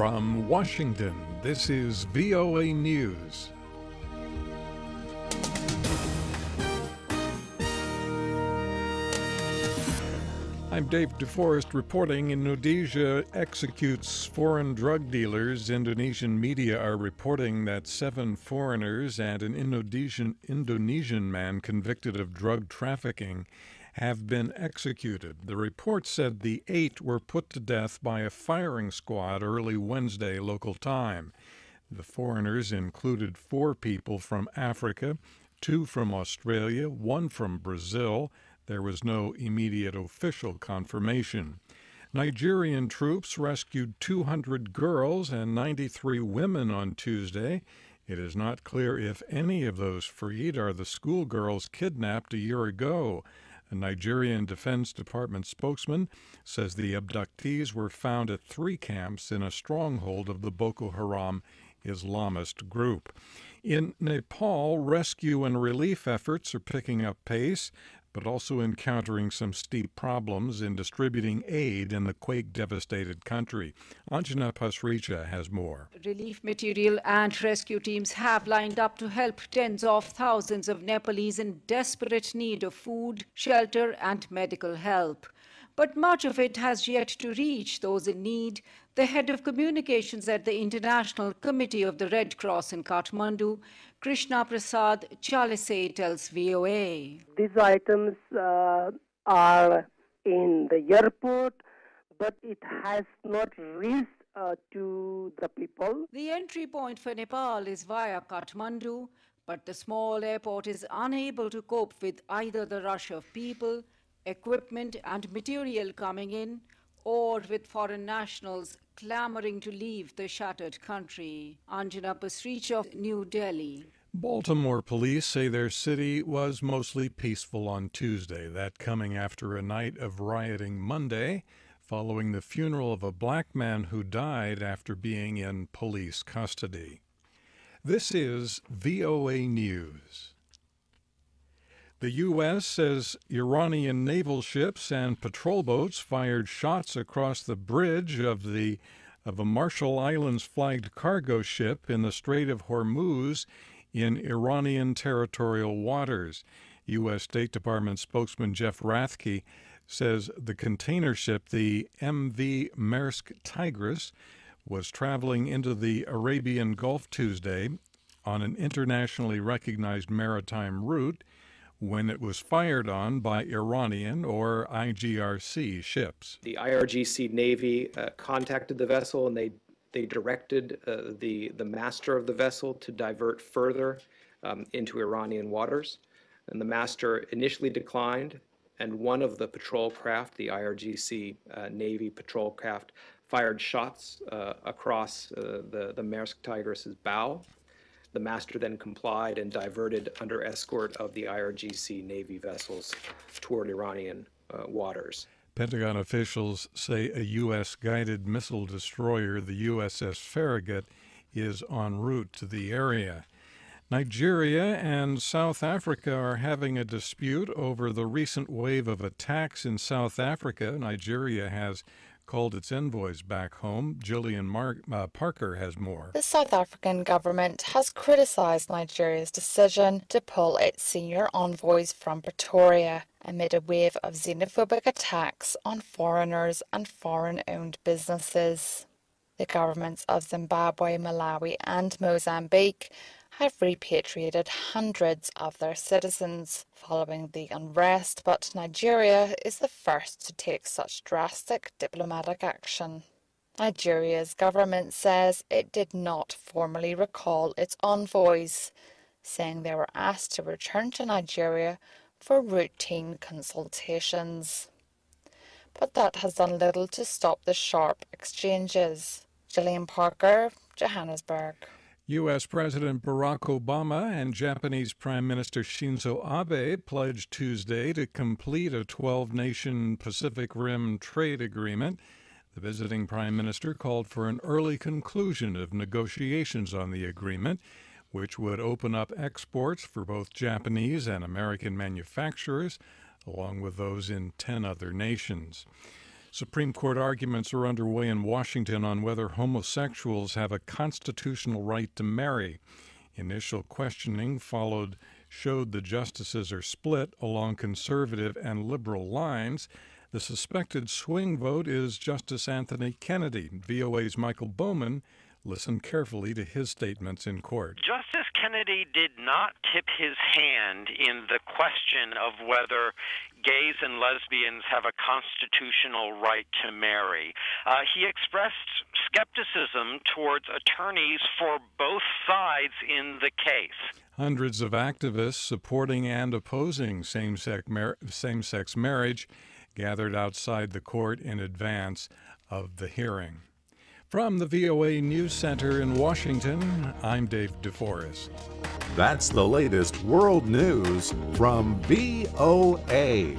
From Washington, this is VOA News. I'm David Forrest reporting. Indonesia executes foreign drug dealers. Indonesian media are reporting that 7 foreigners and an Indonesian man convicted of drug trafficking have been executed. The report said the 8 were put to death by a firing squad early Wednesday local time. The foreigners included 4 people from Africa, 2 from Australia, 1 from Brazil. There was no immediate official confirmation. Nigerian troops rescued 200 girls and 93 women on Tuesday. It is not clear if any of those freed are the schoolgirls kidnapped a year ago. A Nigerian Defense Department spokesman says the abductees were found at 3 camps in a stronghold of the Boko Haram Islamist group. In Nepal, rescue and relief efforts are picking up pace, but also encountering some steep problems in distributing aid in the quake-devastated country. Anjana Pasricha has more. Relief material and rescue teams have lined up to help tens of thousands of Nepalese in desperate need of food, shelter, and medical help. But much of it has yet to reach those in need. The head of communications at the International Committee of the Red Cross in Kathmandu, Krishna Prasad Chalise, tells VOA. These items are in the airport, but it has not reached to the people. The entry point for Nepal is via Kathmandu, but the small airport is unable to cope with either the rush of people, equipment and material coming in, or with foreign nationals clamoring to leave the shattered country. Anjana Pasricha, New Delhi. Baltimore police say their city was mostly peaceful on Tuesday, that coming after a night of rioting Monday, following the funeral of a black man who died after being in police custody. This is VOA News. The U.S. says Iranian naval ships and patrol boats fired shots across the bridge of a Marshall Islands-flagged cargo ship in the Strait of Hormuz in Iranian territorial waters. U.S. State Department spokesman Jeff Rathke says the container ship, the MV Maersk Tigris, was traveling into the Arabian Gulf Tuesday on an internationally recognized maritime route when it was fired on by Iranian or IGRC ships. The IRGC Navy contacted the vessel and they directed the master of the vessel to divert further into Iranian waters. And the master initially declined, and one of the patrol craft, the IRGC Navy patrol craft, fired shots across the Maersk Tigris's bow. The master then complied and diverted under escort of the IRGC Navy vessels toward Iranian waters. Pentagon officials say a U.S. guided missile destroyer, the USS Farragut, is en route to the area. Nigeria and South Africa are having a dispute over the recent wave of attacks in South Africa. Nigeria has called its envoys back home. Gillian Parker has more. The South African government has criticised Nigeria's decision to pull its senior envoys from Pretoria amid a wave of xenophobic attacks on foreigners and foreign-owned businesses. The governments of Zimbabwe, Malawi and Mozambique have repatriated hundreds of their citizens following the unrest, but Nigeria is the first to take such drastic diplomatic action. Nigeria's government says it did not formally recall its envoys, saying they were asked to return to Nigeria for routine consultations. But that has done little to stop the sharp exchanges. Gillian Parker, Johannesburg. U.S. President Barack Obama and Japanese Prime Minister Shinzo Abe pledged Tuesday to complete a 12-nation Pacific Rim trade agreement. The visiting prime minister called for an early conclusion of negotiations on the agreement, which would open up exports for both Japanese and American manufacturers, along with those in 10 other nations. Supreme Court arguments are underway in Washington on whether homosexuals have a constitutional right to marry. Initial questioning showed the justices are split along conservative and liberal lines. The suspected swing vote is Justice Anthony Kennedy. VOA's Michael Bowman listened carefully to his statements in court. Justice Kennedy did not tip his hand in the question of whether gays and lesbians have a constitutional right to marry. He expressed skepticism towards attorneys for both sides in the case. Hundreds of activists supporting and opposing same-sex marriage gathered outside the court in advance of the hearing. From the VOA News Center in Washington, I'm David Forrest. That's the latest world news from VOA.